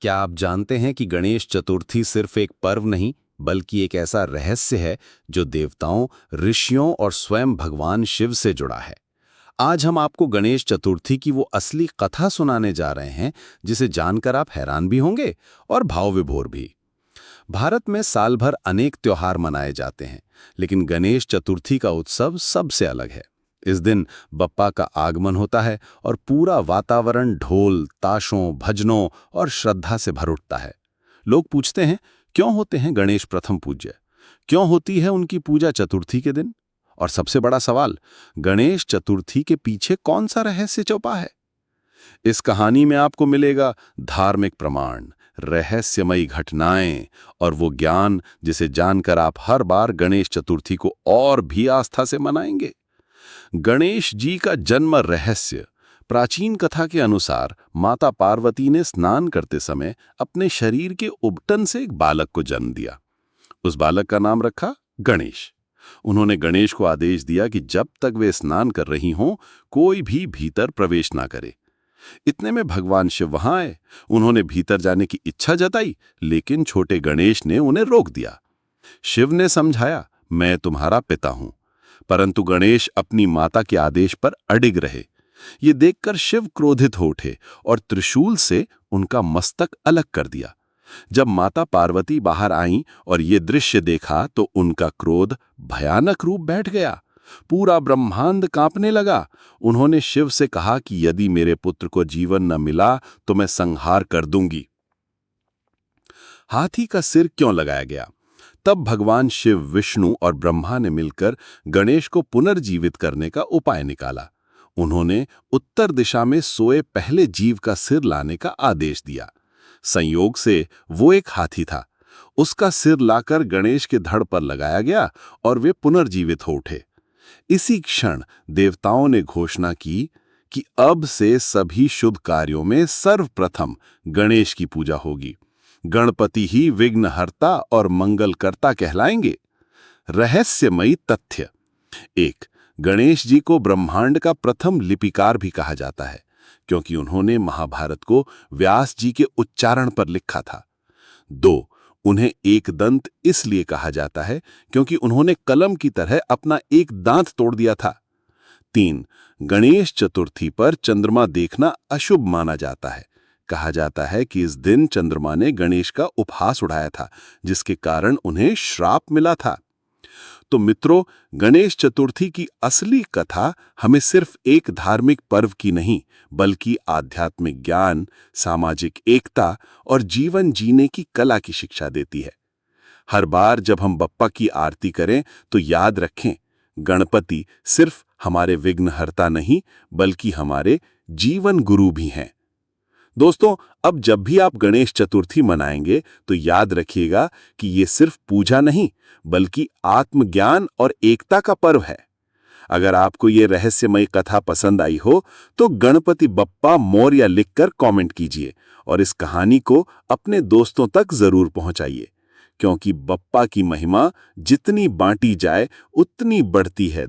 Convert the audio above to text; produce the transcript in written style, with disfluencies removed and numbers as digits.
क्या आप जानते हैं कि गणेश चतुर्थी सिर्फ एक पर्व नहीं, बल्कि एक ऐसा रहस्य है जो देवताओं, ऋषियों और स्वयं भगवान शिव से जुड़ा है। आज हम आपको गणेश चतुर्थी की वो असली कथा सुनाने जा रहे हैं, जिसे जानकर आप हैरान भी होंगे और भाव विभोर भी। भारत में साल भर अनेक त्योहार मनाए जाते हैं, लेकिन गणेश चतुर्थी का उत्सव सबसे अलग है। इस दिन बप्पा का आगमन होता है और पूरा वातावरण ढोल, ताशों, भजनों और श्रद्धा से भर उठता है। लोग पूछते हैं, क्यों होते हैं गणेश प्रथम पूज्य? क्यों होती है उनकी पूजा चतुर्थी के दिन? और सबसे बड़ा सवाल, गणेश चतुर्थी के पीछे कौन सा रहस्य छुपा है? इस कहानी में आपको मिलेगा धार्मिक प्रमाण, रहस्यमयी घटनाएं और वो ज्ञान जिसे जानकर आप हर बार गणेश चतुर्थी को और भी आस्था से मनाएंगे। गणेश जी का जन्म रहस्य। प्राचीन कथा के अनुसार माता पार्वती ने स्नान करते समय अपने शरीर के उबटन से एक बालक को जन्म दिया। उस बालक का नाम रखा गणेश। उन्होंने गणेश को आदेश दिया कि जब तक वे स्नान कर रही हों, कोई भी भीतर प्रवेश ना करे। इतने में भगवान शिव वहां आए। उन्होंने भीतर जाने की इच्छा जताई, लेकिन छोटे गणेश ने उन्हें रोक दिया। शिव ने समझाया, मैं तुम्हारा पिता हूं, परंतु गणेश अपनी माता के आदेश पर अडिग रहे। ये देखकर शिव क्रोधित हो उठे और त्रिशूल से उनका मस्तक अलग कर दिया। जब माता पार्वती बाहर आईं और ये दृश्य देखा तो उनका क्रोध भयानक रूप बैठ गया। पूरा ब्रह्मांड कांपने लगा। उन्होंने शिव से कहा कि यदि मेरे पुत्र को जीवन न मिला तो मैं संहार कर दूंगी। हाथी का सिर क्यों लगाया गया? तब भगवान शिव, विष्णु और ब्रह्मा ने मिलकर गणेश को पुनर्जीवित करने का उपाय निकाला। उन्होंने उत्तर दिशा में सोए पहले जीव का सिर लाने का आदेश दिया। संयोग से वो एक हाथी था। उसका सिर लाकर गणेश के धड़ पर लगाया गया और वे पुनर्जीवित हो उठे। इसी क्षण देवताओं ने घोषणा की कि अब से सभी शुभ कार्यों में सर्वप्रथम गणेश की पूजा होगी। गणपति ही विघ्नहर्ता और मंगलकर्ता कहलाएंगे। रहस्यमयी तथ्य। 1. गणेश जी को ब्रह्मांड का प्रथम लिपिकार भी कहा जाता है, क्योंकि उन्होंने महाभारत को व्यास जी के उच्चारण पर लिखा था। 2. उन्हें एक दंत इसलिए कहा जाता है क्योंकि उन्होंने कलम की तरह अपना एक दांत तोड़ दिया था। 3. गणेश चतुर्थी पर चंद्रमा देखना अशुभ माना जाता है। कहा जाता है कि इस दिन चंद्रमा ने गणेश का उपहास उड़ाया था, जिसके कारण उन्हें श्राप मिला था। तो मित्रों, गणेश चतुर्थी की असली कथा हमें सिर्फ एक धार्मिक पर्व की नहीं, बल्कि आध्यात्मिक ज्ञान, सामाजिक एकता और जीवन जीने की कला की शिक्षा देती है। हर बार जब हम बप्पा की आरती करें तो याद रखें, गणपति सिर्फ हमारे विघ्नहर्ता नहीं, बल्कि हमारे जीवन गुरु भी हैं। दोस्तों, अब जब भी आप गणेश चतुर्थी मनाएंगे तो याद रखिएगा कि ये सिर्फ पूजा नहीं, बल्कि आत्मज्ञान और एकता का पर्व है। अगर आपको ये रहस्यमयी कथा पसंद आई हो तो गणपति बप्पा मोरया लिखकर कमेंट कीजिए और इस कहानी को अपने दोस्तों तक जरूर पहुंचाइए, क्योंकि बप्पा की महिमा जितनी बांटी जाए उतनी बढ़ती है।